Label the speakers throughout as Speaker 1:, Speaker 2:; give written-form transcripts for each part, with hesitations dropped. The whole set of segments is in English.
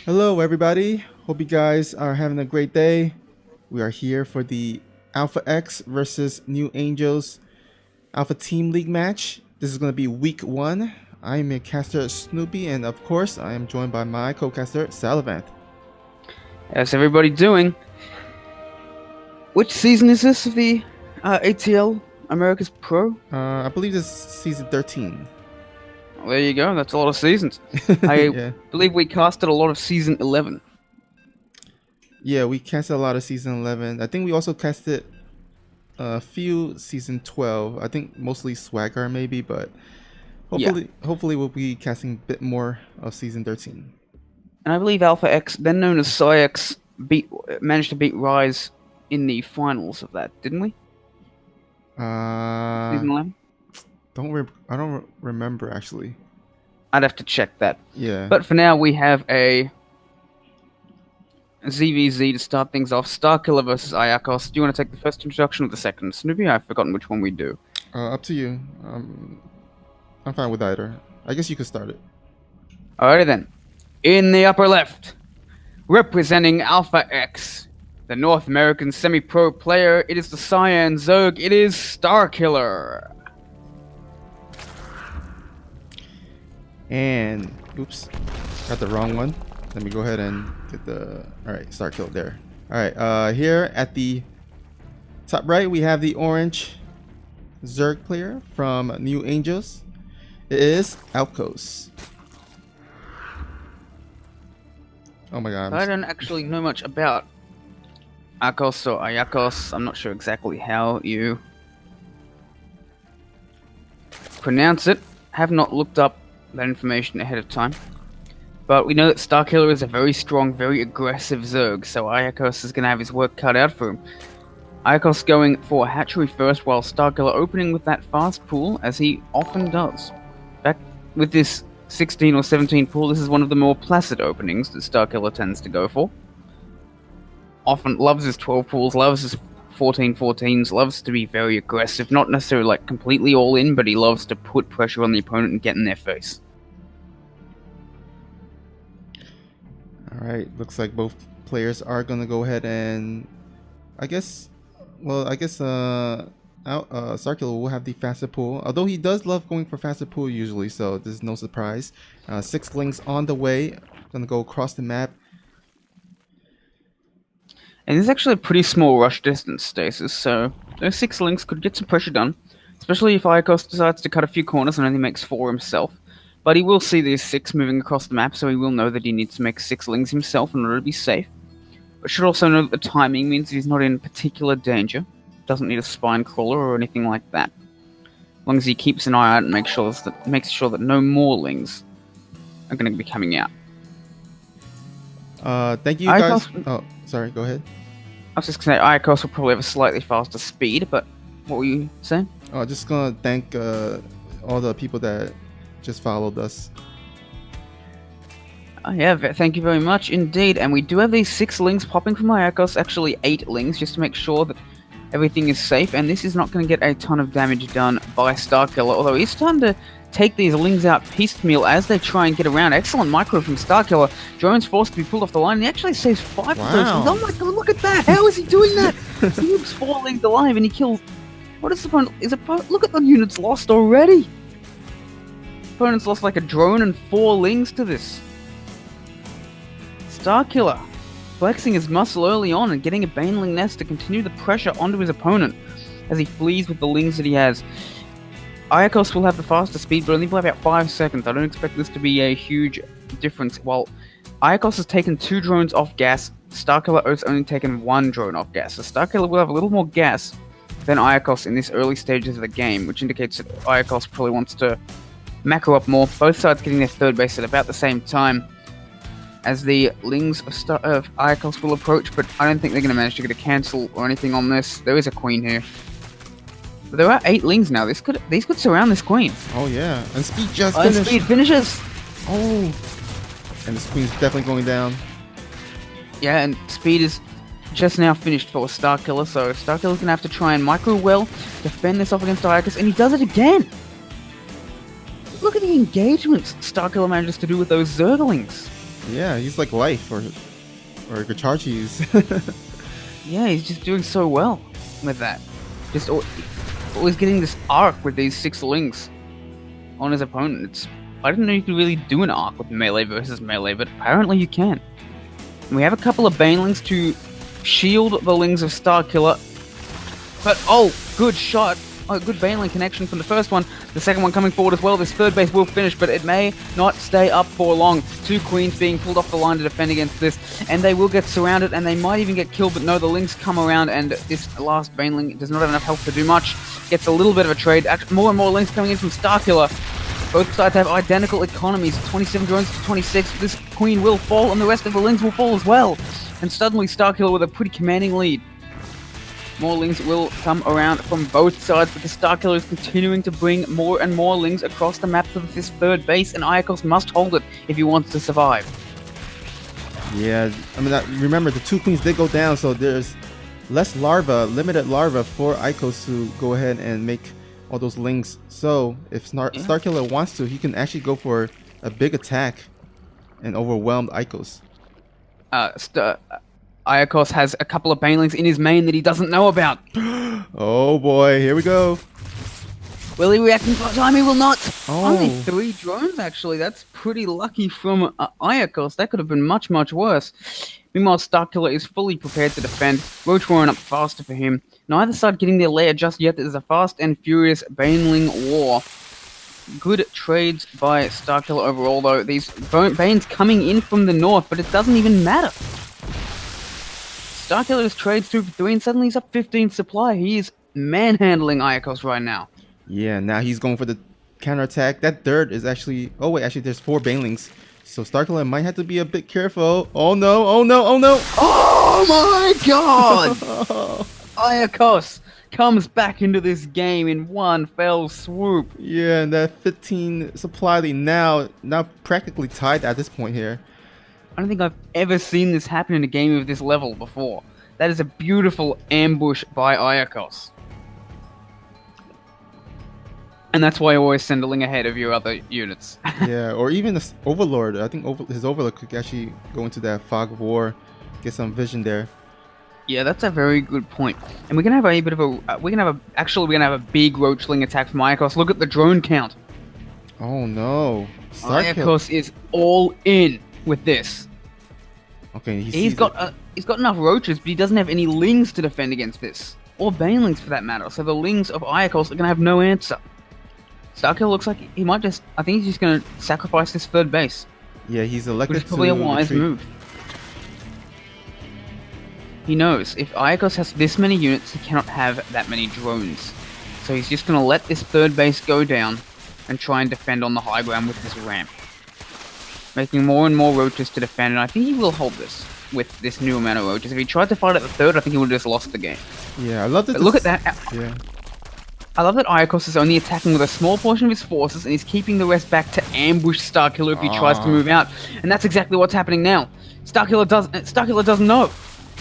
Speaker 1: Hello, everybody. Hope you guys are having a great day. We are here for the AlphaX versus New Angels Alpha Team League match. This is going to be week 1. I am your caster Snoopy, and of course, I am joined by my co-caster Salivant.
Speaker 2: How's everybody doing? Which season is this of the ATL America's Pro?
Speaker 1: I believe this is season 13.
Speaker 2: Well, there you go. That's a lot of seasons. I
Speaker 1: Yeah.
Speaker 2: believe we casted a lot of season 11.
Speaker 1: Yeah, we casted a lot of season 11. I think we also casted a few season 12. I think mostly Swagger maybe, but hopefully we'll be casting a bit more of season 13.
Speaker 2: And I believe AlphaX, then known as PsyX, managed to beat Rise in the finals of that, didn't we? Season 11?
Speaker 1: I don't remember actually.
Speaker 2: I'd have to check that.
Speaker 1: Yeah.
Speaker 2: But for now, we have a ZVZ to start things off. Starkiller versus Ayakos. Do you want to take the first introduction or the second? Snoopy, I've forgotten which one we do.
Speaker 1: Up to you. I'm fine with either. I guess you could start it.
Speaker 2: Alrighty then. In the upper left, representing Alpha X, the North American semi-pro player, it is the Cyan Zerg, it is Starkiller.
Speaker 1: And oops, got the wrong one. Let me go ahead and get the Starkiller there. Alright, here at the top right we have the orange Zerg player from New Angels. It is AlpX. Oh my god.
Speaker 2: I don't actually know much about Akos or Ayakos. I'm not sure exactly how you pronounce it. Have not looked up that information ahead of time. But we know that Starkiller is a very strong, very aggressive Zerg, so Ayakos is going to have his work cut out for him. Ayakos going for hatchery first, while Starkiller opening with that fast pool, as he often does. Back with this 16 or 17 pool, this is one of the more placid openings that Starkiller tends to go for. Often loves his 12 pools, loves his 14-14s, loves to be very aggressive, not necessarily like completely all in, but he loves to put pressure on the opponent and get in their face.
Speaker 1: Alright, looks like both players are gonna go ahead and Starkiller will have the faster pool, although he does love going for faster pool usually, so this is no surprise. 6 links on the way, gonna go across the map.
Speaker 2: And this is actually a pretty small rush distance stasis, so those 6 links could get some pressure done, especially if Ayakos decides to cut a few corners and only makes 4 himself. But he will see these 6 moving across the map, so he will know that he needs to make 6 links himself in order to be safe. But should also know that the timing means he's not in particular danger. Doesn't need a spine crawler or anything like that. As long as he keeps an eye out and makes sure that no more lings are going to be coming out.
Speaker 1: Thank you guys. Oh, sorry, go ahead.
Speaker 2: I was just going to say, Ayakos will probably have a slightly faster speed, but what were you saying?
Speaker 1: Oh, just gonna thank all the people that just followed us.
Speaker 2: Yeah, thank you very much indeed. And we do have these 6 links popping from Ayakos, actually 8 links, just to make sure that everything is safe. And this is not going to get a ton of damage done by Starkiller, although he's starting to take these lings out piecemeal as they try and get around. Excellent micro from Starkiller. Drone's forced to be pulled off the line, and he actually saves 5 of those. Oh my god, look at that! How is he doing that? He leaves 4 lings alive, and he kills... What is the point? Look at the units lost already! Opponent's lost like a drone and 4 lings to this. Starkiller flexing his muscle early on and getting a Baneling Nest to continue the pressure onto his opponent as he flees with the lings that he has. Ayakos will have the faster speed, but only by about 5 seconds. I don't expect this to be a huge difference. While Ayakos has taken 2 drones off gas, Starkiller has only taken 1 drone off gas. So Starkiller will have a little more gas than Ayakos in this early stages of the game, which indicates that Ayakos probably wants to macro up more. Both sides getting their third base at about the same time as the lings of Ayakos will approach, but I don't think they're going to manage to get a cancel or anything on this. There is a queen here. But there are 8 lings now. These could surround this queen.
Speaker 1: Oh yeah, and speed just finished.
Speaker 2: And speed finishes!
Speaker 1: Oh! And this queen's definitely going down.
Speaker 2: Yeah, and speed is just now finished for Starkiller, so Starkiller's going to have to try and micro well, defend this off against Ayakos, and he does it again! Look at the engagements Starkiller manages to do with those Zerglings.
Speaker 1: Yeah, he's like life or Gacharchi's.
Speaker 2: Yeah, he's just doing so well with that. Just always getting this arc with these 6 lings on his opponent. I didn't know you could really do an arc with melee versus melee, but apparently you can. And we have a couple of banelings to shield the lings of Starkiller. But, oh, good shot. Oh, good baneling connection from the first one. The second one coming forward as well. This third base will finish, but it may not stay up for long. 2 queens being pulled off the line to defend against this, and they will get surrounded, and they might even get killed, but no, the lings come around, and this last baneling does not have enough health to do much. Gets a little bit of a trade. More and more lings coming in from Starkiller. Both sides have identical economies. 27 drones to 26. This queen will fall, and the rest of the lings will fall as well. And suddenly Starkiller with a pretty commanding lead. More lings will come around from both sides, but the Starkiller is continuing to bring more and more lings across the map to this third base, and Iacos must hold it if he wants to survive.
Speaker 1: Yeah, I mean, remember the 2 queens did go down, so there's less larva, limited larva for Iacos to go ahead and make all those lings. So if Starkiller wants to, he can actually go for a big attack and overwhelm Iacos.
Speaker 2: Iacos has a couple of banelings in his main that he doesn't know about.
Speaker 1: Oh boy, here we go.
Speaker 2: Will he react in time? He will not.
Speaker 1: Oh.
Speaker 2: Only 3 drones, actually. That's pretty lucky from Iacos. That could have been much, much worse. Meanwhile, Starkiller is fully prepared to defend. Roach warring up faster for him. Neither side getting their lair just yet. There's a fast and furious baneling war. Good trades by Starkiller overall, though. These banes coming in from the north, but it doesn't even matter. Starkiller's trades 2 for 3, and suddenly he's up 15 supply. He is manhandling Iacos right now.
Speaker 1: Yeah, now he's going for the counterattack. That third is actually... Oh, wait, actually, there's 4 banelings. So Starkiller might have to be a bit careful. Oh, no, oh, no, oh, no!
Speaker 2: Oh, my God! Iacos comes back into this game in one fell swoop.
Speaker 1: Yeah, and that 15 supply lead now practically tied at this point here.
Speaker 2: I don't think I've ever seen this happen in a game of this level before. That is a beautiful ambush by Iacos. And that's why I always send a ling ahead of your other units.
Speaker 1: Yeah, or even this Overlord. I think his Overlord could actually go into that Fog of War, get some vision there.
Speaker 2: Yeah, that's a very good point. And we're gonna have a bit of a we're gonna have a big roachling attack from Iacos. Look at the drone count.
Speaker 1: Oh no.
Speaker 2: Iacos is all in with this.
Speaker 1: Okay,
Speaker 2: he's got enough roaches, but he doesn't have any lings to defend against this, or banelings for that matter. So the lings of Iacos are gonna have no answer. Starkiller looks like he might just. I think he's just gonna sacrifice this third base.
Speaker 1: Yeah, he's elected
Speaker 2: which is probably a wise
Speaker 1: retreat.
Speaker 2: move. He knows if Iacos has this many units, he cannot have that many drones. So he's just gonna let this third base go down and try and defend on the high ground with this ramp. Making more and more roaches to defend, and I think he will hold this with this new amount of roaches. If he tried to fight at the third, I think he would have just lost the game.
Speaker 1: Yeah, I love that.
Speaker 2: Look at that.
Speaker 1: Yeah.
Speaker 2: I love that Iacos is only attacking with a small portion of his forces, and he's keeping the rest back to ambush Starkiller if he tries to move out. And that's exactly what's happening now. Starkiller doesn't know.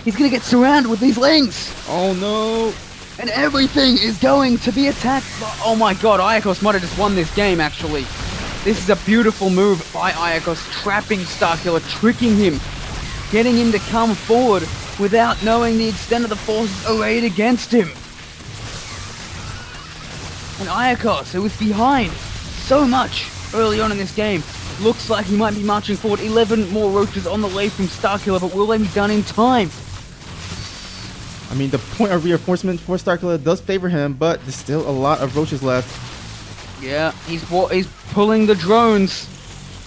Speaker 2: He's gonna get surrounded with these lings.
Speaker 1: Oh no.
Speaker 2: And everything is going to be attacked. Oh my god, Iacos might have just won this game, actually. This is a beautiful move by Iacos, trapping Starkiller, tricking him, getting him to come forward without knowing the extent of the forces arrayed against him. And Iacos, who was behind so much early on in this game, looks like he might be marching forward. 11 more roaches on the way from Starkiller, but will they be done in time?
Speaker 1: I mean, the point of reinforcement for Starkiller does favor him, but there's still a lot of roaches left.
Speaker 2: Yeah, he's pulling the drones.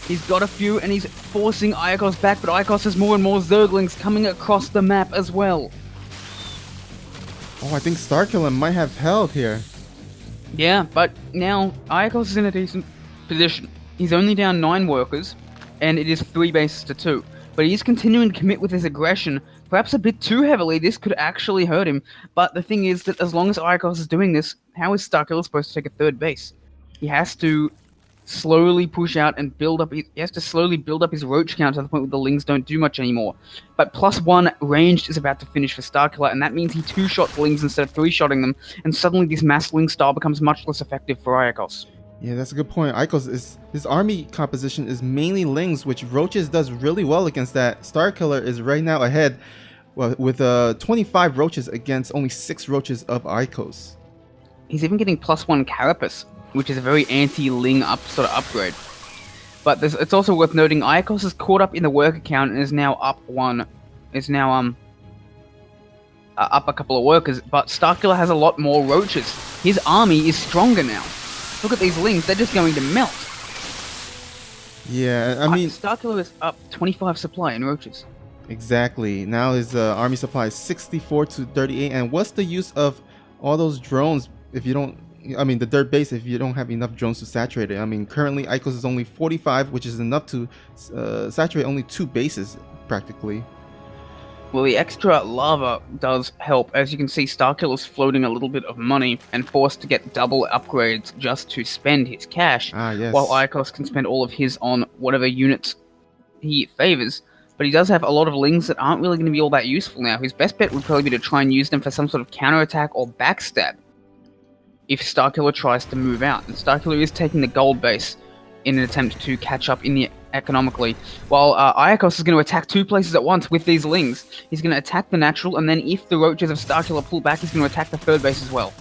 Speaker 2: He's got a few, and he's forcing Iacos back, but Iacos has more and more Zerglings coming across the map as well.
Speaker 1: Oh, I think Starkiller might have held here.
Speaker 2: Yeah, but now Iacos is in a decent position. He's only down 9 workers, and it is 3 bases to 2. But he's continuing to commit with his aggression, perhaps a bit too heavily. This could actually hurt him. But the thing is that as long as Iacos is doing this, how is Starkiller supposed to take a third base? He has to slowly push out and build up. He has to slowly build up his roach count to the point where the lings don't do much anymore. But +1 ranged is about to finish for Starkiller, and that means he 2-shots lings instead of 3-shotting them. And suddenly this mass ling style becomes much less effective for Iacos.
Speaker 1: Yeah, that's a good point. Icos is his army composition is mainly Lings, which Roaches does really well against that. Starkiller is right now ahead, well, with 25 Roaches against only 6 Roaches of Icos.
Speaker 2: He's even getting +1 Carapace, which is a very anti-Ling sort of upgrade. But it's also worth noting Iacos is caught up in the worker count and is now up up a couple of workers, but Starkiller has a lot more Roaches. His army is stronger now. Look at these Lings, they're just going to melt.
Speaker 1: Yeah, I mean...
Speaker 2: Starkiller is up 25 supply in Roaches.
Speaker 1: Exactly. Now his army supply is 64 to 38. And what's the use of all those drones if you don't... I mean, the dirt base, if you don't have enough drones to saturate it. I mean, currently Icos is only 45, which is enough to saturate only 2 bases, practically.
Speaker 2: Well, the extra lava does help. As you can see, Starkiller's floating a little bit of money and forced to get double upgrades just to spend his cash.
Speaker 1: Yes.
Speaker 2: While Iacos can spend all of his on whatever units he favors. But he does have a lot of Lings that aren't really going to be all that useful now. His best bet would probably be to try and use them for some sort of counterattack or backstab if Starkiller tries to move out. And Starkiller is taking the gold base in an attempt to catch up in the economically, while Iacos is going to attack 2 places at once with these Lings. He's going to attack the natural, and then if the Roaches of Starkiller pull back, he's going to attack the 3rd base as well.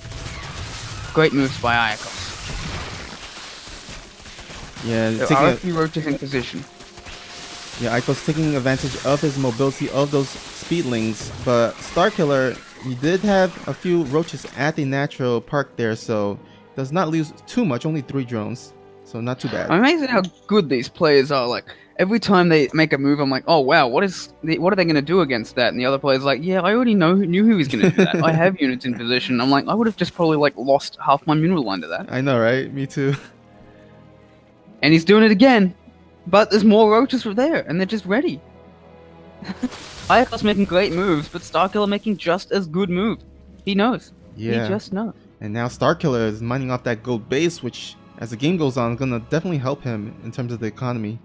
Speaker 2: Great moves by Iacos.
Speaker 1: Yeah,
Speaker 2: there are a few Roaches in position.
Speaker 1: Yeah, Icos taking advantage of his mobility of those speedlings, but Starkiller, he did have a few Roaches at the natural park there, so does not lose too much, only 3 drones, so not too bad.
Speaker 2: I'm amazed at how good these players are. Like, every time they make a move, I'm like, oh wow, what are they going to do against that? And the other player's like, yeah, I already knew who was going to do that. I have units in position. I'm like, I would have just probably like lost half my mineral line to that.
Speaker 1: I know, right? Me too.
Speaker 2: And he's doing it again. But there's more Roaches from there, and they're just ready. Iacos making great moves, but Starkiller making just as good moves. He knows.
Speaker 1: Yeah.
Speaker 2: He just knows.
Speaker 1: And now Starkiller is mining off that gold base, which, as the game goes on, is going to definitely help him in terms of the economy.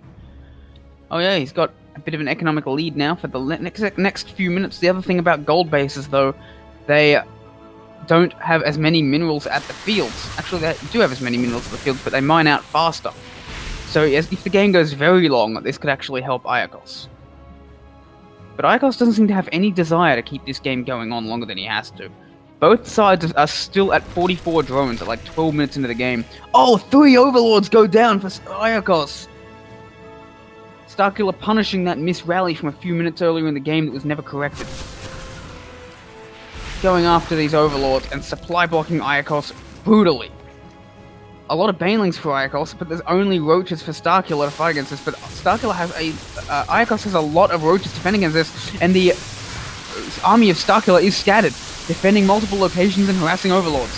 Speaker 2: Oh yeah, he's got a bit of an economic lead now for the next few minutes. The other thing about gold bases, though, they don't have as many minerals at the fields. Actually, they do have as many minerals at the fields, but they mine out faster. So if the game goes very long, this could actually help Iacos. But Iacos doesn't seem to have any desire to keep this game going on longer than he has to. Both sides are still at 44 drones at like 12 minutes into the game. Oh, 3 Overlords go down for Iacos! Starkiller punishing that miss rally from a few minutes earlier in the game that was never corrected. Going after these Overlords and supply blocking Iacos brutally. A lot of Banelings for Iacos, but there's only Roaches for Starkiller to fight against this. But Starkiller has Iacos has a lot of Roaches defending against this, and the army of Starkiller is scattered, defending multiple locations and harassing Overlords.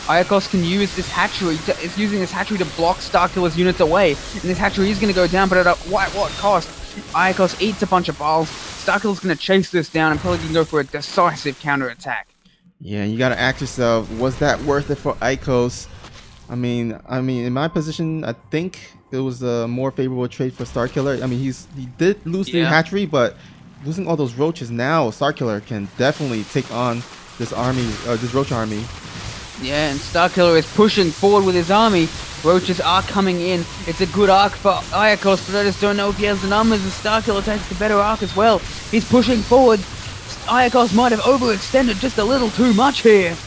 Speaker 2: Iacos can use this hatchery, is using this hatchery to block Starkiller's units away, and this hatchery is going to go down, but at what cost? Iacos eats a bunch of balls. Starkiller's going to chase this down and probably can go for a decisive counterattack.
Speaker 1: Yeah, you got to ask yourself, was that worth it for Iacos? I mean, in my position, I think it was a more favorable trade for Starkiller. I mean, he did lose the hatchery, but losing all those Roaches now, Starkiller can definitely take on this army, this Roach army.
Speaker 2: Yeah, and Starkiller is pushing forward with his army. Roaches are coming in. It's a good arc for Iacos, but I just don't know if he has the numbers, and Starkiller takes the better arc as well. He's pushing forward. Iacos might have overextended just a little too much here.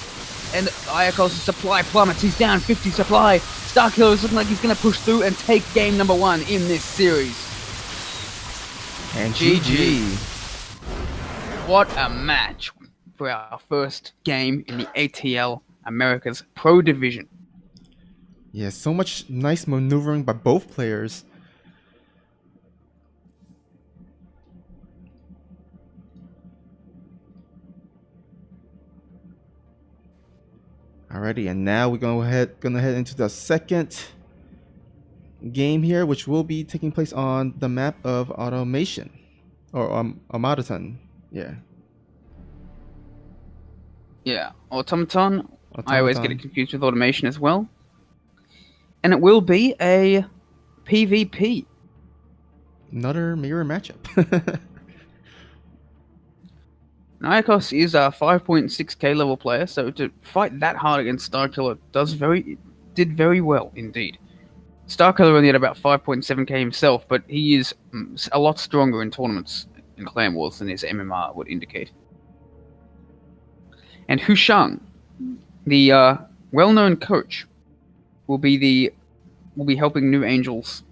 Speaker 2: And Iacos' supply plummets. He's down 50 supply. Starkiller is looking like he's going to push through and take game number 1 in this series.
Speaker 1: And GG.
Speaker 2: What a match for our first game in the ATL America's Pro Division.
Speaker 1: Yeah, so much nice maneuvering by both players. Alrighty, and now we're gonna head into the second game here, which will be taking place on the map of Automation, or Automaton. Yeah.
Speaker 2: Yeah, Automaton. I always get it confused with Automation as well. And it will be a PvP.
Speaker 1: Another mirror matchup.
Speaker 2: Iacos is a 5.6k level player, so to fight that hard against Starkiller did very well indeed. Starkiller only had about 5.7k himself, but he is a lot stronger in tournaments in Clan Wars than his MMR would indicate. And Hushang, the well-known coach, will be helping New Angels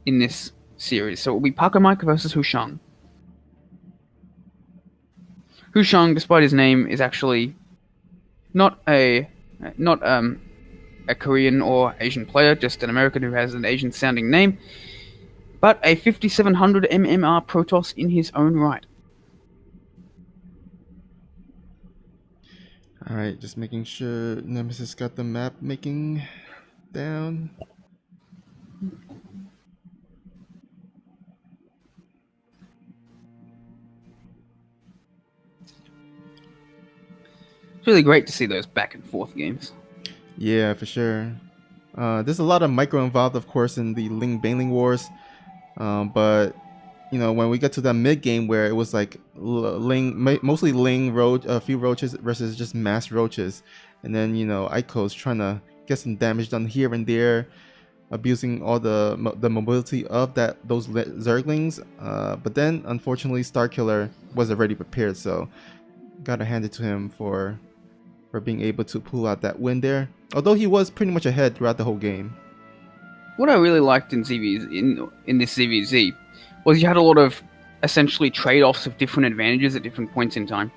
Speaker 2: in this series. So it will be Parker Mike versus Hushang. Hushang, despite his name, is actually not a Korean or Asian player, just an American who has an Asian-sounding name, but a 5700 MMR Protoss in his own right.
Speaker 1: Alright, just making sure Nemesis got the map making down.
Speaker 2: It's really great to see those back and forth games.
Speaker 1: Yeah, for sure. There's a lot of micro involved, of course, in the Ling Bailing Wars. But you know, when we get to that mid game where it was like mostly Ling roach, a few roaches versus just mass roaches, and then you know Ico's trying to get some damage done here and there, abusing all the mobility of those Zerglings. But then unfortunately Starkiller was already prepared, so gotta hand it to him for being able to pull out that win there. Although he was pretty much ahead throughout the whole game.
Speaker 2: What I really liked in this ZVZ was you had a lot of essentially trade-offs of different advantages at different points in time.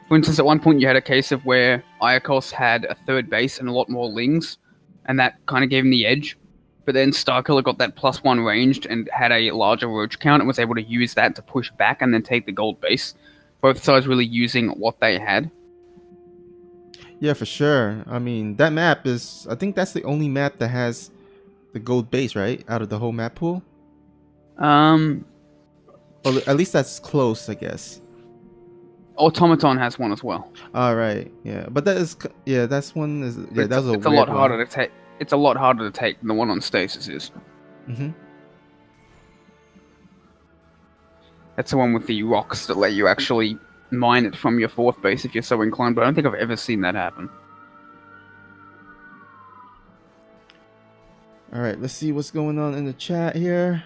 Speaker 2: For instance, at one point you had a case of where Iacos had a third base and a lot more Lings, and that kind of gave him the edge. But then Starkiller got that +1 ranged and had a larger roach count and was able to use that to push back and then take the gold base. Both sides really using what they had.
Speaker 1: Yeah, for sure. I mean, that map is, I think that's the only map that has the gold base, right? Out of the whole map pool? Or at least that's close, I guess.
Speaker 2: Automaton has one as well.
Speaker 1: All right, yeah. But that is, yeah, that's one is, yeah, that's a
Speaker 2: it's a lot harder to take. It's a lot harder to take than the one on Stasis is.
Speaker 1: Mm-hmm.
Speaker 2: That's the one with the rocks that let you actually mine it from your fourth base if you're so inclined, but I don't think I've ever seen that happen.
Speaker 1: Alright, let's see what's going on in the chat here.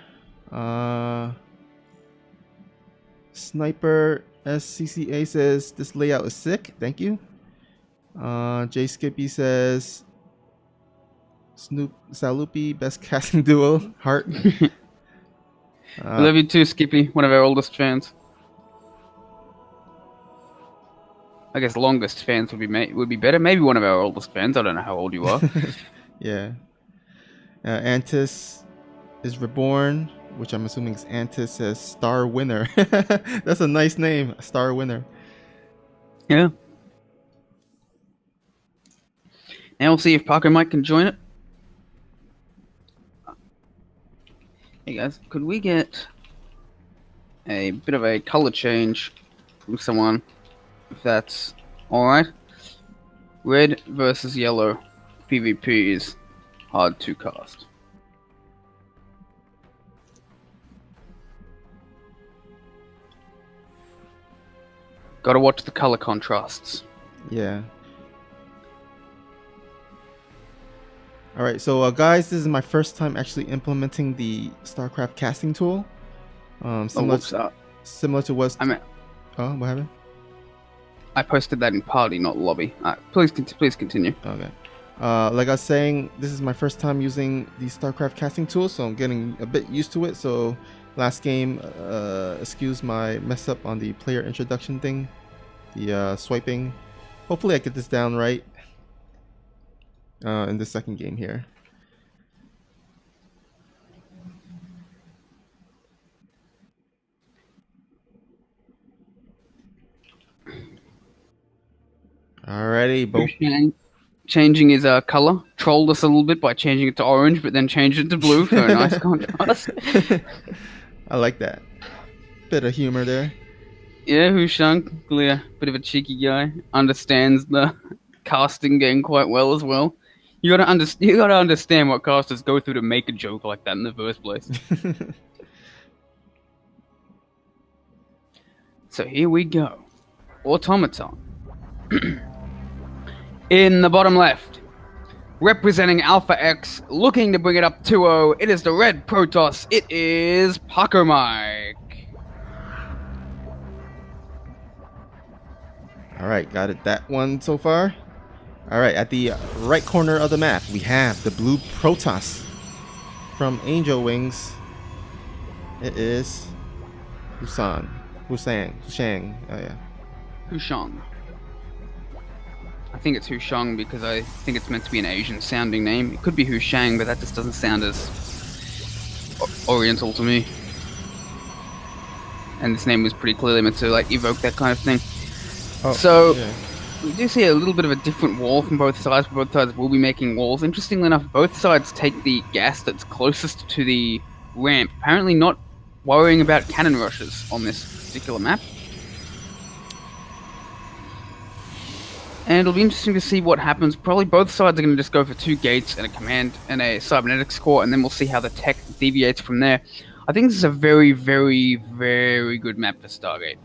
Speaker 1: Sniper SCCA says this layout is sick. Thank you. J Skippy says Snoop Salupi, best casting duo. Heart.
Speaker 2: I love you too, Skippy, one of our oldest fans. I guess longest fans would be better. Maybe one of our oldest fans. I don't know how old you are.
Speaker 1: Yeah. Antis is reborn, which I'm assuming is Antis says Star Winner. That's a nice name, Star Winner.
Speaker 2: Yeah. Now we'll see if Parker Mike can join it. Hey guys, could we get a bit of a color change from someone, if that's alright? Red versus yellow PvP is hard to cast. Gotta watch the color contrasts.
Speaker 1: Yeah. Alright, so guys, this is my first time actually implementing the StarCraft casting tool. Similar to what... Oh, what happened?
Speaker 2: I posted that in party, not lobby. Please continue.
Speaker 1: Okay. Like I was saying, this is my first time using the StarCraft casting tool, so I'm getting a bit used to it. So last game, excuse my mess up on the player introduction thing, the swiping. Hopefully I get this down right in the second game here. Alrighty, both.
Speaker 2: Changing his color. Trolled us a little bit by changing it to orange, but then changed it to blue for a nice contrast.
Speaker 1: I like that. Bit of humor there.
Speaker 2: Yeah, Hushang, a bit of a cheeky guy. Understands the casting game quite well as well. You gotta understand what casters go through to make a joke like that in the first place. So here we go. Automaton. In the bottom left, representing Alpha X, looking to bring it up 2-0. It is the red Protoss. It is Paco Mike.
Speaker 1: All right, got it. That one so far. All right, at the right corner of the map, we have the blue Protoss from Angel Wings. It is Husang. Oh yeah.
Speaker 2: Hushang. I think it's Hushang because I think it's meant to be an Asian sounding name. It could be Hushang, but that just doesn't sound as oriental to me. And this name was pretty clearly meant to like evoke that kind of thing.
Speaker 1: Oh,
Speaker 2: so
Speaker 1: yeah.
Speaker 2: we do see a little bit of a different wall from both sides, but both sides will be making walls. Interestingly enough, both sides take the gas that's closest to the ramp, apparently not worrying about cannon rushes on this particular map. And it'll be interesting to see what happens. Probably both sides are going to just go for 2 gates and a command and a cybernetics core, and then we'll see how the tech deviates from there. I think this is a very, very, very good map for Stargate.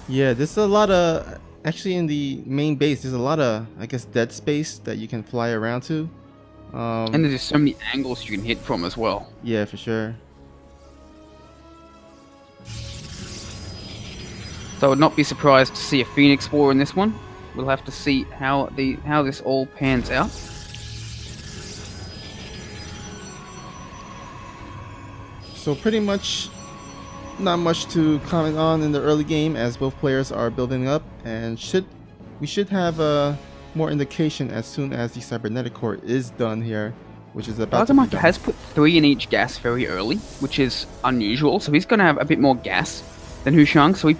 Speaker 1: Yeah, there's a lot of... Actually, in the main base, there's a lot of, I guess, dead space that you can fly around to.
Speaker 2: And there's just so many angles you can hit from as well.
Speaker 1: Yeah, for sure.
Speaker 2: So I would not be surprised to see a Phoenix War in this one. We'll have to see how this all pans out.
Speaker 1: So pretty much not much to comment on in the early game as both players are building up, and we should have more indication as soon as the cybernetic core is done here, which is about to be done.
Speaker 2: has put 3 in each gas very early, which is unusual. So he's going to have a bit more gas than Hushang. So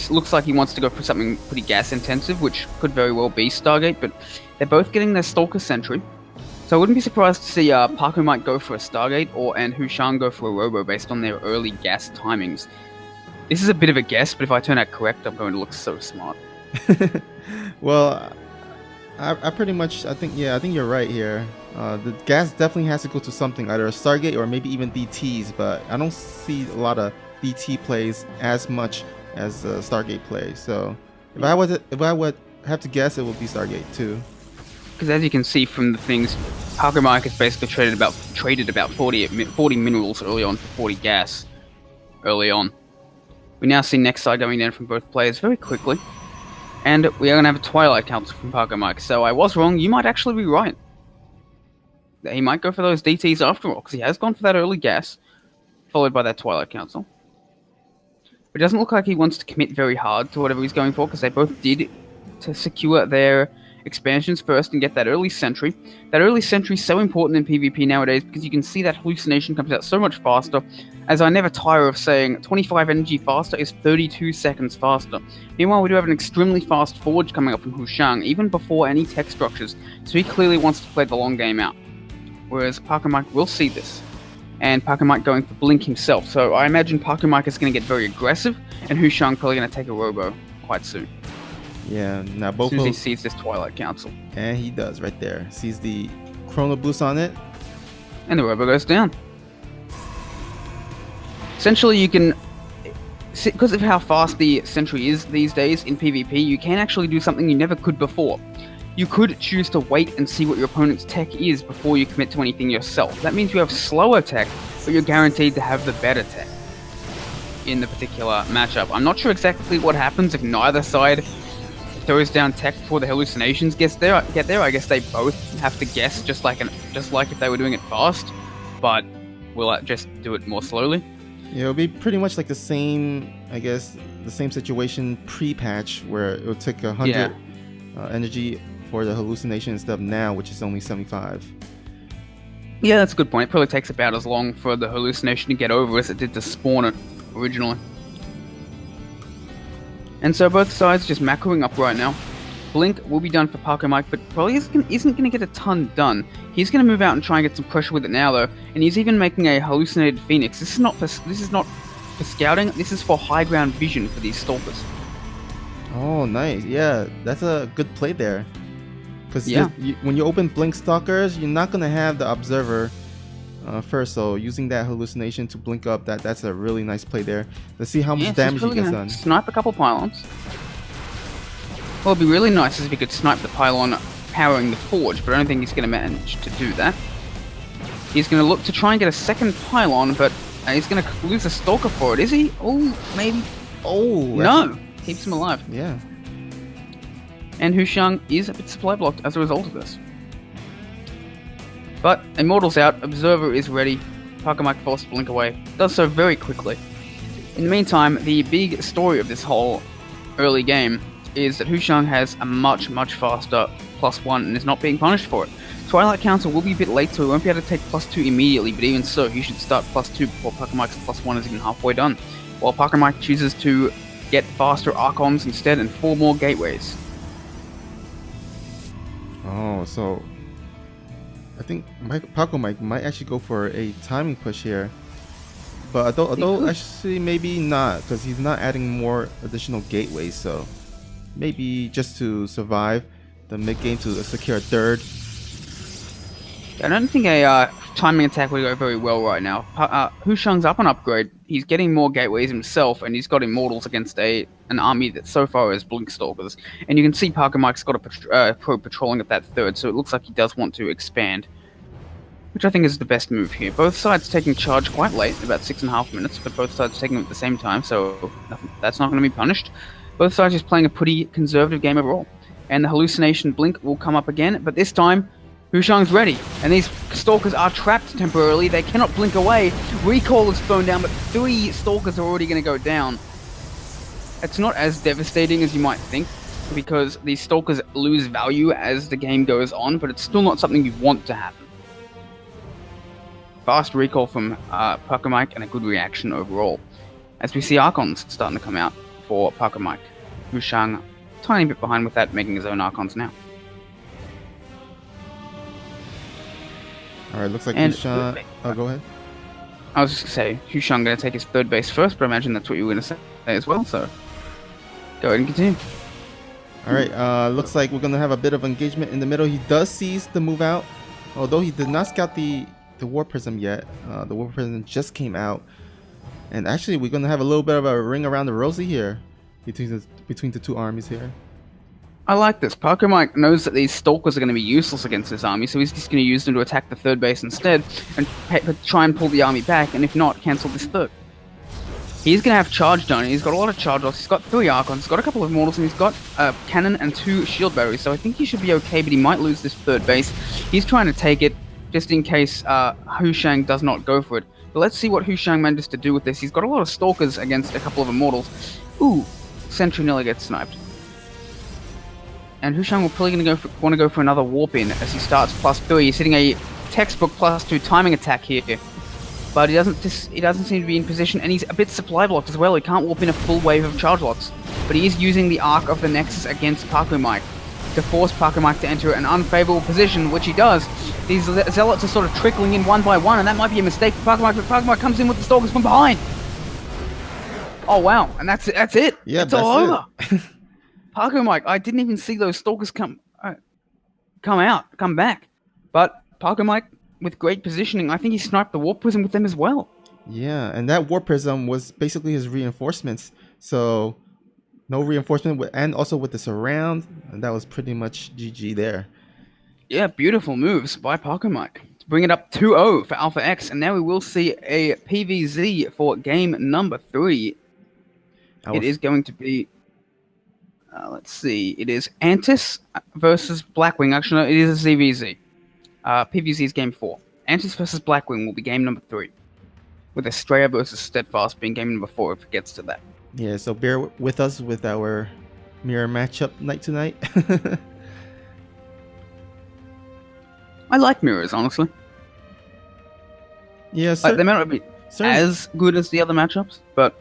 Speaker 2: looks like he wants to go for something pretty gas intensive, which could very well be Stargate. But they're both getting their Stalker Sentry. So I wouldn't be surprised to see Paco might go for a Stargate and Hushang go for a Robo based on their early gas timings. This is a bit of a guess, but if I turn out correct, I'm going to look so smart.
Speaker 1: Well, I pretty much, I think you're right here. The gas definitely has to go to something, either a Stargate or maybe even DTs, but I don't see a lot of DT plays as much as Stargate plays. So if I would have to guess, it would be Stargate too.
Speaker 2: Because as you can see from the things, Paco Mike has basically traded about 40 minerals early on for 40 gas early on. We now see next side going down from both players very quickly. And we are going to have a Twilight Council from Paco Mike. So I was wrong, you might actually be right. He might go for those DTs after all, because he has gone for that early gas, followed by that Twilight Council. But it doesn't look like he wants to commit very hard to whatever he's going for, because they both did to secure their expansions first and get that early sentry. That early sentry is so important in PvP nowadays because you can see that hallucination comes out so much faster. As I never tire of saying, 25 energy faster is 32 seconds faster. Meanwhile, we do have an extremely fast forge coming up from Hushang, even before any tech structures, so he clearly wants to play the long game out. Whereas Paco Mike will see this, and Paco Mike going for Blink himself, so I imagine Paco Mike is going to get very aggressive, and Hushang probably going to take a Robo quite soon.
Speaker 1: Yeah, now both
Speaker 2: as soon as he sees this Twilight Council.
Speaker 1: And he does right there. Sees the Chrono Boost on it.
Speaker 2: And the Robo goes down. Essentially, you can... Because of how fast the Sentry is these days in PvP, you can actually do something you never could before. You could choose to wait and see what your opponent's tech is before you commit to anything yourself. That means you have slower tech, but you're guaranteed to have the better tech in the particular matchup. I'm not sure exactly what happens if neither side throws down tech before the hallucinations get there. I guess they both have to guess, just like if they were doing it fast, but we'll just do it more slowly.
Speaker 1: Yeah, it'll be pretty much like the same, I guess, the same situation pre-patch where it would take 100 energy for the hallucination instead of now, which is only 75.
Speaker 2: Yeah, that's a good point. It probably takes about as long for the hallucination to get over as it did to spawn it originally. And so both sides just macroing up right now. Blink will be done for Paco Mike, but probably isn't going to get a ton done. He's going to move out and try and get some pressure with it now, though, and he's even making a hallucinated Phoenix. This is not for scouting. This is for high ground vision for these stalkers.
Speaker 1: Oh, nice. Yeah, that's a good play there. Because when you open Blink Stalkers, you're not going to have the Observer first, so using that hallucination to blink up, that's a really nice play there. Let's see how much damage he gets done.
Speaker 2: Snipe a couple pylons. What would be really nice is if he could snipe the pylon powering the forge, but I don't think he's going to manage to do that. He's going to look to try and get a second pylon, but he's going to lose a stalker for it, is he? Oh, maybe.
Speaker 1: Oh,
Speaker 2: No, keeps him alive.
Speaker 1: Yeah.
Speaker 2: And Hushang is a bit supply blocked as a result of this. But Immortal's out, Observer is ready, Parker Mike forced to blink away, does so very quickly. In the meantime, the big story of this whole early game is that Hushang has a much, much faster +1 and is not being punished for it. Twilight Council will be a bit late, so he won't be able to take +2 immediately, but even so, he should start +2 before Parker Mike's +1 is even halfway done, while Parker Mike chooses to get faster Archons instead and 4 more gateways.
Speaker 1: Oh, so I think Paco Mike might actually go for a timing push here. But although actually maybe not, because he's not adding more additional gateways, so maybe just to survive the mid game to secure a third.
Speaker 2: I don't think a timing attack would go very well right now. Hushang's up on upgrade. He's getting more gateways himself, and he's got Immortals against an army that so far is Blink Stalkers. And you can see Parker Mike's got a pro patrolling at that third, so it looks like he does want to expand, which I think is the best move here. Both sides taking charge quite late, about 6.5 minutes, but both sides taking them at the same time, so that's not going to be punished. Both sides just playing a pretty conservative game overall. And the hallucination blink will come up again, but this time Hushang's ready, and these Stalkers are trapped temporarily. They cannot blink away. Recall is thrown down, but 3 Stalkers are already going to go down. It's not as devastating as you might think, because these Stalkers lose value as the game goes on, but it's still not something you want to happen. Fast recall from Parker Mike and a good reaction overall. As we see Archons starting to come out for Parker Mike. Hushang, tiny bit behind with that, making his own Archons now.
Speaker 1: Alright, looks like
Speaker 2: And
Speaker 1: Hushang. Oh, go ahead.
Speaker 2: I was just going to say, Hushang going to take his third base first, but I imagine that's what you were going to say as well, so go ahead and continue.
Speaker 1: Alright, looks like we're going to have a bit of engagement in the middle. He does seize the move out, although he did not scout the War Prism yet. The War Prism just came out. And actually, we're going to have a little bit of a ring around the rosy here between the two armies here.
Speaker 2: I like this. Parker Mike knows that these Stalkers are going to be useless against this army, so he's just going to use them to attack the third base instead and try and pull the army back, and if not, cancel this third. He's going to have charge done. He's got a lot of charge loss. He's got 3 Archons, he's got a couple of Immortals, and he's got a cannon and 2 shield batteries, so I think he should be okay, but he might lose this third base. He's trying to take it just in case Hushang does not go for it. But let's see what Hushang manages to do with this. He's got a lot of Stalkers against a couple of Immortals. Ooh, Sentry nearly gets sniped. And Hushang will probably want to go for another warp in as he starts +3. He's hitting a textbook +2 timing attack here, but he doesn't seem to be in position, and he's a bit supply blocked as well. He can't warp in a full wave of charge lots, but he is using the Arc of the Nexus against Parker Mike to force Parker Mike to enter an unfavorable position, which he does. These Zealots are sort of trickling in one by one, and that might be a mistake for Parker Mike, but Parker Mike comes in with the Stalkers from behind. Oh wow, and that's it.
Speaker 1: Yeah,
Speaker 2: it's all over. Parker Mike, I didn't even see those Stalkers come back. But Parker Mike, with great positioning, I think he sniped the Warp Prism with them as well.
Speaker 1: Yeah, and that Warp Prism was basically his reinforcements. So no reinforcement, and also with the surround, and that was pretty much GG there.
Speaker 2: Yeah, beautiful moves by Parker Mike to bring it up 2-0 for AlphaX, and now we will see a PVZ for game number 3. It is going to be... let's see. It is Antis versus Blackwing. Actually, no, it is a ZVZ. PVZ is game 4. Antis versus Blackwing will be game number 3. With Estrella versus Steadfast being game number 4 if it gets to that.
Speaker 1: Yeah, so bear with us with our mirror matchup night tonight.
Speaker 2: I like mirrors, honestly.
Speaker 1: Yeah,
Speaker 2: they may not be as good as the other matchups, but...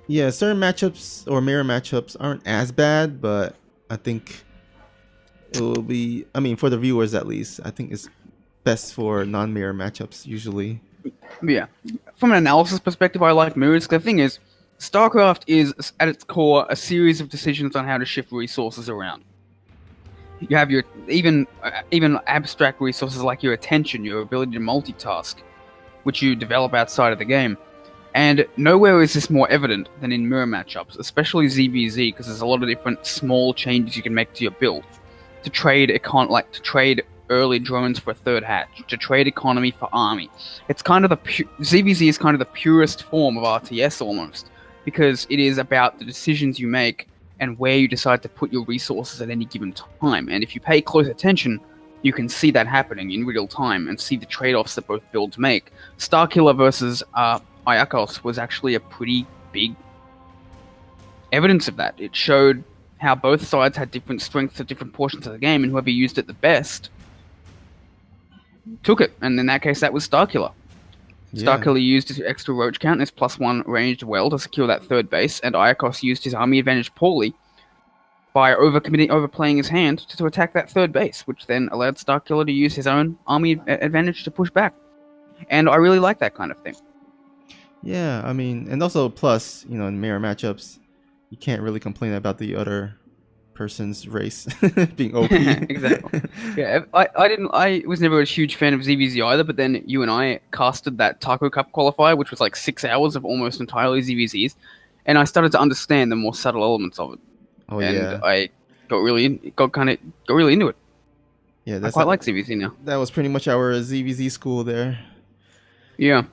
Speaker 1: Yeah, certain matchups or mirror matchups aren't as bad, but I think it will be, I mean, for the viewers at least, I think it's best for non-mirror matchups usually.
Speaker 2: Yeah. From an analysis perspective, I like mirrors. The thing is, StarCraft is, at its core, a series of decisions on how to shift resources around. You have your, even abstract resources like your attention, your ability to multitask, which you develop outside of the game. And nowhere is this more evident than in mirror matchups, especially ZVZ, because there's a lot of different small changes you can make to your build. to trade to trade early drones for a third hatch, to trade economy for army. It's kind of ZVZ is kind of the purest form of RTS almost, because it is about the decisions you make and where you decide to put your resources at any given time. And if you pay close attention, you can see that happening in real time and see the trade-offs that both builds make. Starkiller versus Ayakos was actually a pretty big evidence of that. It showed how both sides had different strengths at different portions of the game, and whoever used it the best took it. And in that case, that was Starkiller.
Speaker 1: Yeah.
Speaker 2: Starkiller used his extra roach count and his +1 ranged well to secure that third base, and Ayakos used his army advantage poorly by overplaying his hand to attack that third base, which then allowed Starkiller to use his own army advantage to push back. And I really like that kind of thing.
Speaker 1: Yeah, I mean, and also plus, you know, in mirror matchups, you can't really complain about the other person's race being OP.
Speaker 2: Exactly. Yeah, I was never a huge fan of ZVZ either, but then you and I casted that Taco Cup qualifier, which was like 6 hours of almost entirely ZVZs, and I started to understand the more subtle elements of it.
Speaker 1: Oh
Speaker 2: and
Speaker 1: yeah.
Speaker 2: I got really into it.
Speaker 1: Yeah,
Speaker 2: I quite like ZVZ now.
Speaker 1: That was pretty much our ZVZ school there.
Speaker 2: Yeah.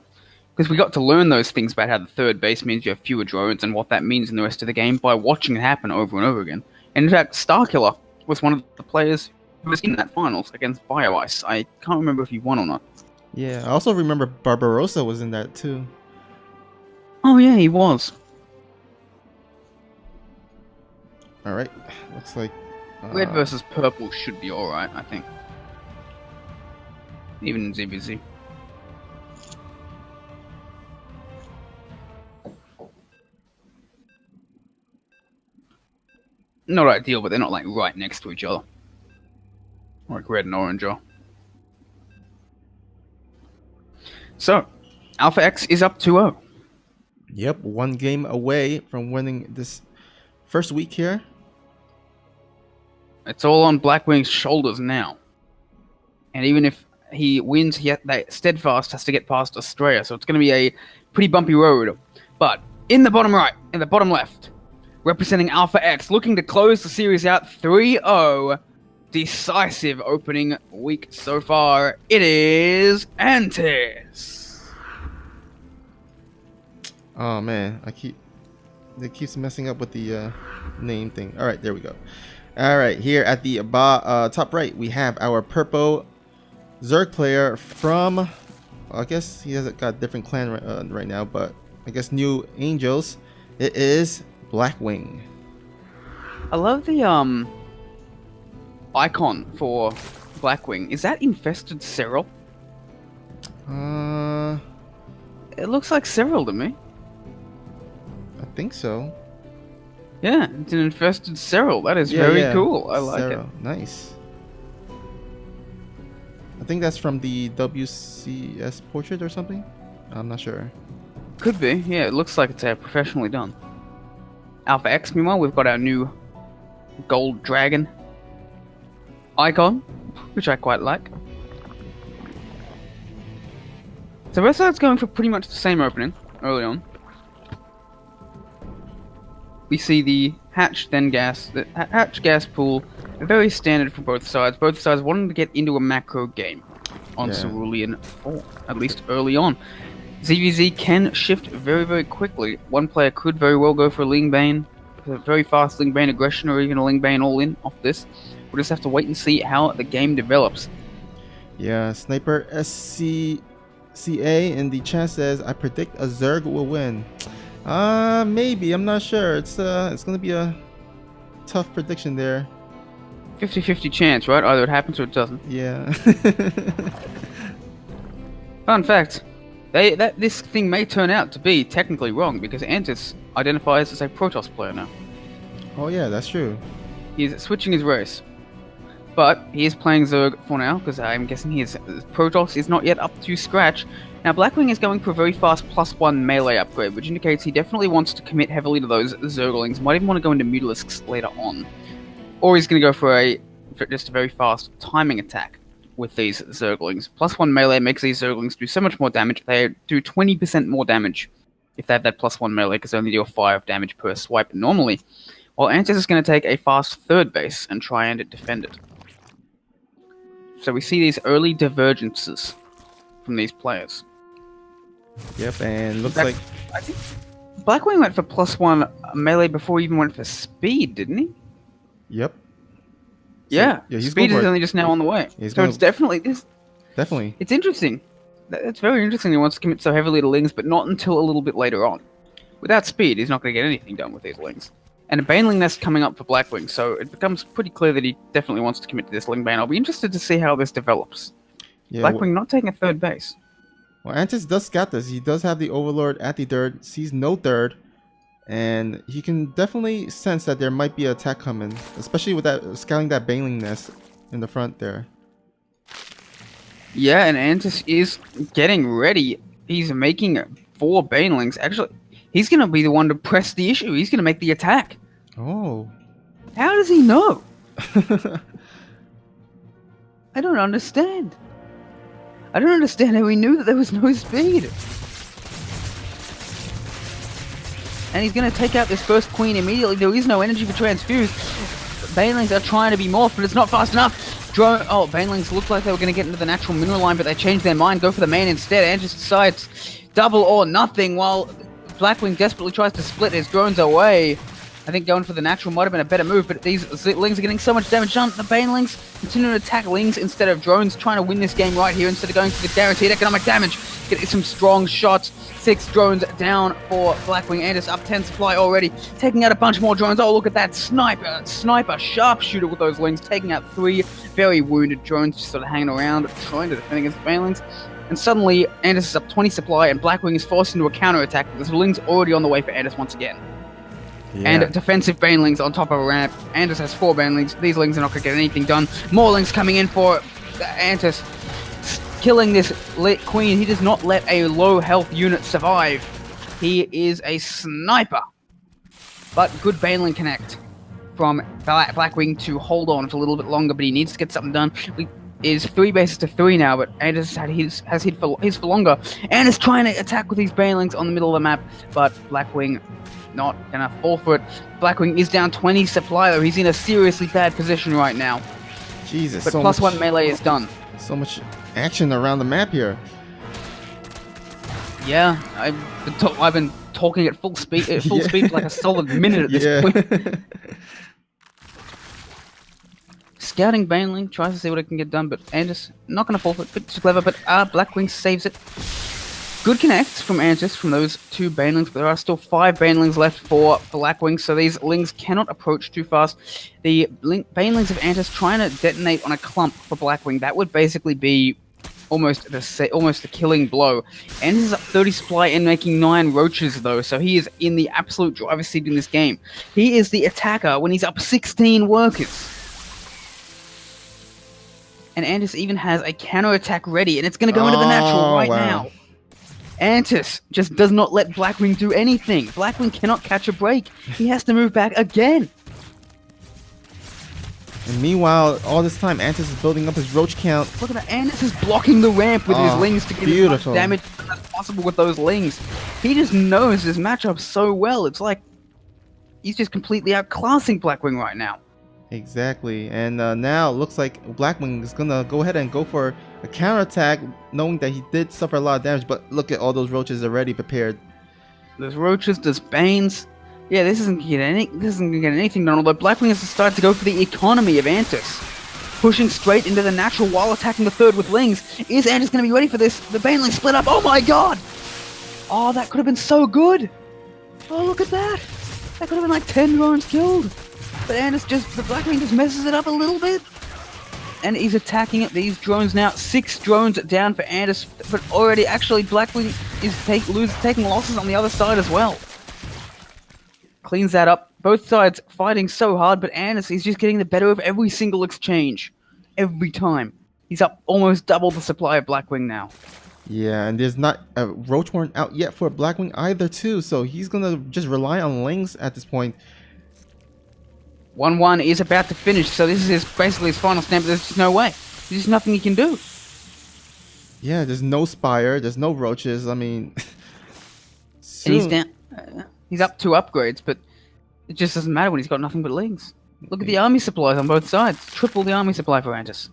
Speaker 2: Because we got to learn those things about how the third base means you have fewer drones and what that means in the rest of the game by watching it happen over and over again. And in fact, Starkiller was one of the players who was in that finals against BioIce. I can't remember if he won or not.
Speaker 1: Yeah, I also remember Barbarossa was in that too.
Speaker 2: Oh yeah, he was.
Speaker 1: Alright, looks like...
Speaker 2: Red versus purple should be alright, I think. Even in ZVZ. Not ideal, but they're not like right next to each other. Like red and orange are. So, AlphaX is up 2-0.
Speaker 1: Yep, one game away from winning this first week here.
Speaker 2: It's all on Blackwing's shoulders now. And even if he wins, Steadfast has to get past Australia, so it's going to be a pretty bumpy road. But in the bottom right, in the bottom left, representing AlphaX, looking to close the series out 3-0. Decisive opening week so far. It is Antis.
Speaker 1: Oh man, it keeps messing up with the name thing. All right, there we go. All right, here at the top right, we have our purple Zerg player from, well, I guess he hasn't got a different clan right now, but I guess NwAs. It is Blackwing.
Speaker 2: I love the icon for Blackwing. Is that infested Cyril? It looks like Cyril to me.
Speaker 1: I think so.
Speaker 2: Yeah, it's an infested Cyril. That is very cool. I like it.
Speaker 1: Nice. I think that's from the WCS portrait or something. I'm not sure.
Speaker 2: Could be. Yeah, it looks like it's professionally done. AlphaX, meanwhile, we've got our new gold dragon icon, which I quite like. So both sides going for pretty much the same opening early on. We see the hatch, then gas. The hatch gas pool, very standard for both sides. Both sides wanting to get into a macro game on Cerulean 4, at least early on. ZVZ can shift very, very quickly. One player could very well go for a Ling Bane, a very fast Ling Bane aggression, or even a Ling Bane all-in off this. We'll just have to wait and see how the game develops.
Speaker 1: Yeah, Sniper SCCA in the chat says, I predict a Zerg will win. Maybe. I'm not sure. It's gonna be a tough prediction there.
Speaker 2: 50-50 chance, right? Either it happens or it doesn't.
Speaker 1: Yeah.
Speaker 2: Fun fact. This thing may turn out to be technically wrong because Antis identifies as a Protoss player now.
Speaker 1: Oh yeah, that's true.
Speaker 2: He's switching his race. But he is playing Zerg for now because I'm guessing his Protoss is not yet up to scratch. Now Blackwing is going for a very fast +1 melee upgrade, which indicates he definitely wants to commit heavily to those Zerglings. Might even want to go into Mutalisks later on. Or he's going to go for just a very fast timing attack with these Zerglings. +1 melee makes these Zerglings do so much more damage. They do 20% more damage if they have that +1 melee, because they only deal 5 damage per swipe normally. While Antis is going to take a fast third base and try and defend it. So we see these early divergences from these players.
Speaker 1: Yep, and looks
Speaker 2: That-
Speaker 1: like
Speaker 2: I think Blackwing went for +1 melee before he even went for speed, didn't he?
Speaker 1: yep.
Speaker 2: Yeah,
Speaker 1: yeah, he's going
Speaker 2: speed
Speaker 1: for
Speaker 2: is
Speaker 1: it.
Speaker 2: only just now on the way.
Speaker 1: He's
Speaker 2: So
Speaker 1: gonna
Speaker 2: it's definitely this.
Speaker 1: definitely.
Speaker 2: It's interesting. It's very interesting. He wants to commit so heavily to Lings, but not until a little bit later on. Without speed, he's not going to get anything done with these Lings. And a Baneling Nest coming up for Blackwing, so it becomes pretty clear that he definitely wants to commit to this Ling Bane. I'll be interested to see how this develops.
Speaker 1: Yeah.
Speaker 2: Blackwing not taking a third base.
Speaker 1: Well, Antis does scout this. He does have the Overlord at the third, sees no third, and he can definitely sense that there might be an attack coming, especially with that scouting that Baneling Nest in the front there.
Speaker 2: Yeah, and Antis is getting ready. He's making 4 Banelings. Actually, he's going to be the one to press the issue. He's going to make the attack.
Speaker 1: Oh.
Speaker 2: How does he know? I don't understand. I don't understand how he knew that there was no speed. And he's going to take out this first queen immediately. There is no energy for transfuse. Banelings are trying to be morphed, but it's not fast enough. Banelings looked like they were going to get into the natural mineral line, but they changed their mind, go for the main instead, and just decides double or nothing while Blackwing desperately tries to split his drones away. I think going for the natural might have been a better move, but these Lings are getting so much damage done. The Banelings continue to attack Lings instead of drones, trying to win this game right here instead of going for the guaranteed economic damage. Get some strong shots. 6 drones down for Blackwing. Andis up 10 supply already, taking out a bunch more drones. Oh, look at that sniper sharpshooter with those Lings, taking out 3 very wounded drones, just sort of hanging around, trying to defend against the Banelings. And suddenly, Andis is up 20 supply, and Blackwing is forced into a counterattack. There's Lings already on the way for Andis once again.
Speaker 1: Yeah.
Speaker 2: And defensive Banelings on top of a ramp. Andis has 4 Banelings. These Lings are not going to get anything done. More Lings coming in for Andis, killing this lit queen. He does not let a low health unit survive. He is a sniper. But good Baneling connect from Blackwing to hold on for a little bit longer, but he needs to get something done. It is 3 bases to 3 now, but Andis has hit for longer. And is trying to attack with these Banelings on the middle of the map, but Blackwing not gonna fall for it. Blackwing is down 20 supply though. He's in a seriously bad position right now.
Speaker 1: Jesus,
Speaker 2: But
Speaker 1: so
Speaker 2: +1
Speaker 1: much,
Speaker 2: melee is done.
Speaker 1: so much action around the map here.
Speaker 2: Yeah, I've been talking at full speed,
Speaker 1: Yeah.
Speaker 2: speed for like a solid minute at this
Speaker 1: Yeah.
Speaker 2: point. Scouting Baneling tries to see what it can get done, but Andis not going to fall for it. Bit too clever, but Blackwing saves it. Good connects from Andis from those 2 Banelings, but there are still 5 Banelings left for Blackwing, so these Lings cannot approach too fast. The Banelings of Andis trying to detonate on a clump for Blackwing. That would basically be almost the killing blow. Andis is up 30 supply and making 9 roaches though, so he is in the absolute driver's seat in this game. He is the attacker when he's up 16 workers. And Andis even has a counterattack ready, and it's going to go into the natural right now. Andis just does not let Blackwing do anything. Blackwing cannot catch a break. He has to move back again.
Speaker 1: And meanwhile, all this time, Antis is building up his roach count.
Speaker 2: Look at that. Andis is blocking the ramp with his Lings to get as much damage as possible with those Lings. He just knows his matchup so well. It's like he's just completely outclassing Blackwing right now.
Speaker 1: Exactly, and now it looks like Blackwing is gonna go ahead and go for a counterattack, knowing that he did suffer a lot of damage. But look at all those roaches already prepared.
Speaker 2: There's roaches, there's Banes. Yeah, this isn't gonna get anything done. Although Blackwing has decided to go for the economy of Andis, pushing straight into the natural while attacking the third with Lings. Is Andis gonna be ready for this? The Baneling split up. Oh my god! Oh, that could have been so good. Oh, look at that. That could have been like 10 drones killed. But the Blackwing just messes it up a little bit. And he's attacking it. These drones now, 6 drones down for Andis. But already, actually, Blackwing is taking losses on the other side as well. Cleans that up. Both sides fighting so hard, but Andis is just getting the better of every single exchange. Every time. He's up almost double the supply of Blackwing now.
Speaker 1: Yeah, and there's not a roach horn out yet for Blackwing either, too. So he's gonna just rely on Lings at this point.
Speaker 2: 1-1 is about to finish, so this is basically his final stand, but there's just no way. There's just nothing he can do.
Speaker 1: Yeah, there's no Spire, there's no roaches. I mean,
Speaker 2: and he's down. He's up 2 upgrades, but it just doesn't matter when he's got nothing but Lings. Look at the army supplies on both sides. Triple the army supply for Andis.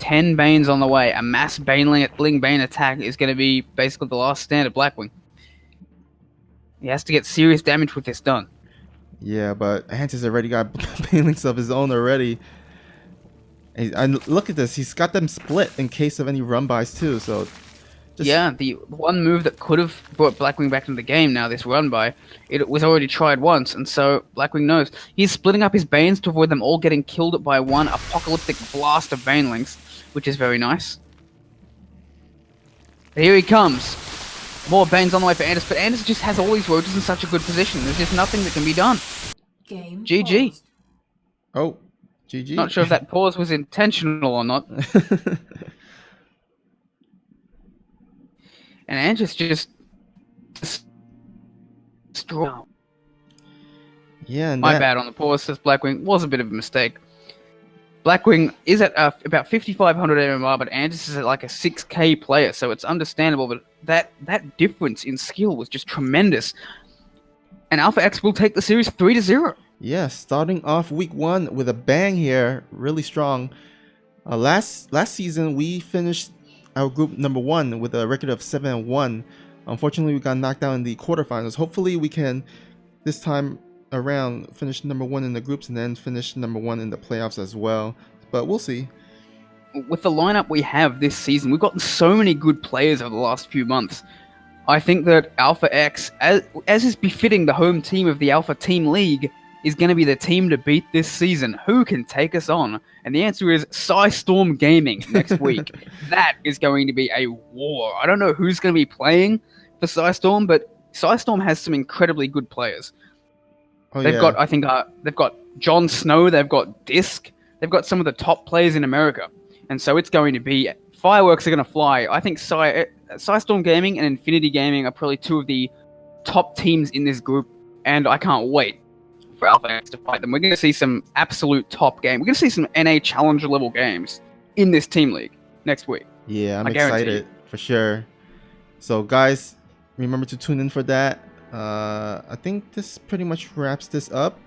Speaker 2: 10 Banes on the way. A mass Baneling Bane attack is going to be basically the last stand of Blackwing. He has to get serious damage with this done.
Speaker 1: Yeah, but Antis already got banelings of his own already. And look at this, he's got them split in case of any run-bys too, so...
Speaker 2: Yeah, the one move that could have brought Blackwing back into the game now, this run-by, it was already tried once, and so Blackwing knows. He's splitting up his Banes to avoid them all getting killed by one apocalyptic blast of Banelings, which is very nice. Here he comes. More Banes on the way for Anders, but Anders just has all these roaches in such a good position. There's just nothing that can be done.
Speaker 3: Game
Speaker 2: GG.
Speaker 3: paused.
Speaker 1: Oh, GG.
Speaker 2: Not sure if that pause was intentional or not. And Anders just strong.
Speaker 1: Yeah, and
Speaker 2: My bad on the pause, says Blackwing. Was a bit of a mistake. Blackwing is at about 5,500 MMR, but Anders is at like a 6k player, so it's understandable. But that difference in skill was just tremendous. And AlphaX will take the series 3-0.
Speaker 1: Yeah, starting off week 1 with a bang here, really strong. Last season we finished our group number 1 with a record of 7-1. Unfortunately, we got knocked out in the quarterfinals. Hopefully, we can this time around finish number 1 in the groups and then finish number 1 in the playoffs as well. But we'll see.
Speaker 2: With the lineup we have this season, we've gotten so many good players over the last few months. I think that AlphaX, as is befitting the home team of the Alpha Team League, is going to be the team to beat this season. Who can take us on? And the answer is Storm Gaming next week. That is going to be a war. I don't know who's going to be playing for Storm, but Storm has some incredibly good players.
Speaker 1: Oh,
Speaker 2: They've got, I think, they've got Jon Snow, they've got Disc, they've got some of the top players in America. And so it's going to be, fireworks are going to fly. I think Storm Gaming and Infinity Gaming are probably two of the top teams in this group, and I can't wait for AlphaX to fight them. We're going to see some absolute top game. We're going to see some NA Challenger level games in this team league next week.
Speaker 1: Yeah, I'm excited for sure. So guys, remember to tune in for that. I think this pretty much wraps this up.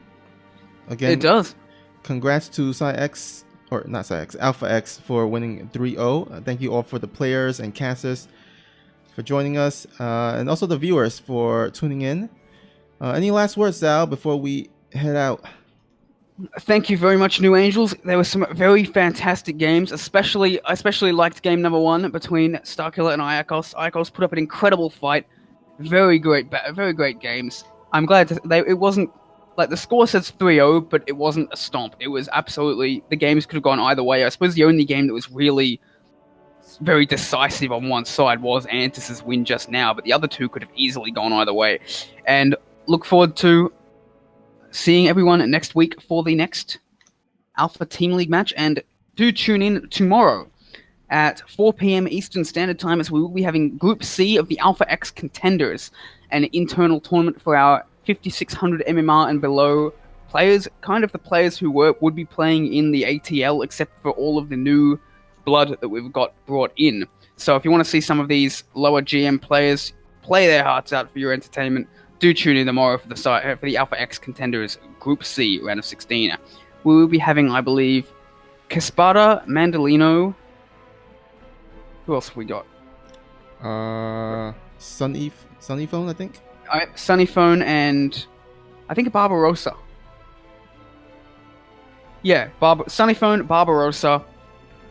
Speaker 1: Again,
Speaker 2: it does.
Speaker 1: Congrats to AlphaX for winning 3-0. Thank you all for the players and casters for joining us, and also the viewers for tuning in. Any last words, Sal, before we head out?
Speaker 2: Thank you very much, New Angels. There were some very fantastic games. I especially liked game number 1 between Starkiller and Iacos. Iacos put up an incredible fight. Very great games. I'm glad it wasn't like the score says 3-0, but it wasn't a stomp. It was absolutely, the games could have gone either way. I suppose the only game that was really very decisive on one side was Antis's win just now, but the other two could have easily gone either way. And look forward to seeing everyone next week for the next Alpha Team League match, and do tune in tomorrow at 4 p.m. Eastern Standard Time, as we will be having Group C of the AlphaX Contenders, an internal tournament for our 5,600 MMR and below players, kind of the players who would be playing in the ATL, except for all of the new blood that we've got brought in. So if you want to see some of these lower GM players play their hearts out for your entertainment, do tune in tomorrow for the AlphaX Contenders Group C round of 16. We will be having, I believe, Caspada, Mandolino. Who else have we got?
Speaker 1: Sunnyphone, I think.
Speaker 2: Sunnyphone and I think Barbarossa. Yeah, Sunnyphone, Barbarossa,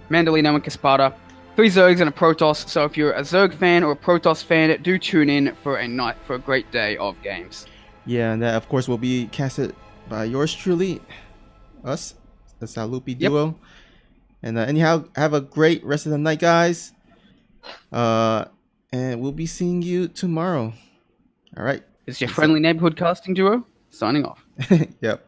Speaker 2: Mandolino, and Caspada. 3 Zergs and a Protoss. So if you're a Zerg fan or a Protoss fan, do tune in for a great day of games.
Speaker 1: Yeah, and that of course will be casted by yours truly, us, the Salupi duo. Yep. And anyhow, have a great rest of the night, guys. And we'll be seeing you tomorrow. All right.
Speaker 2: It's your friendly neighborhood casting duo signing off.
Speaker 1: Yep.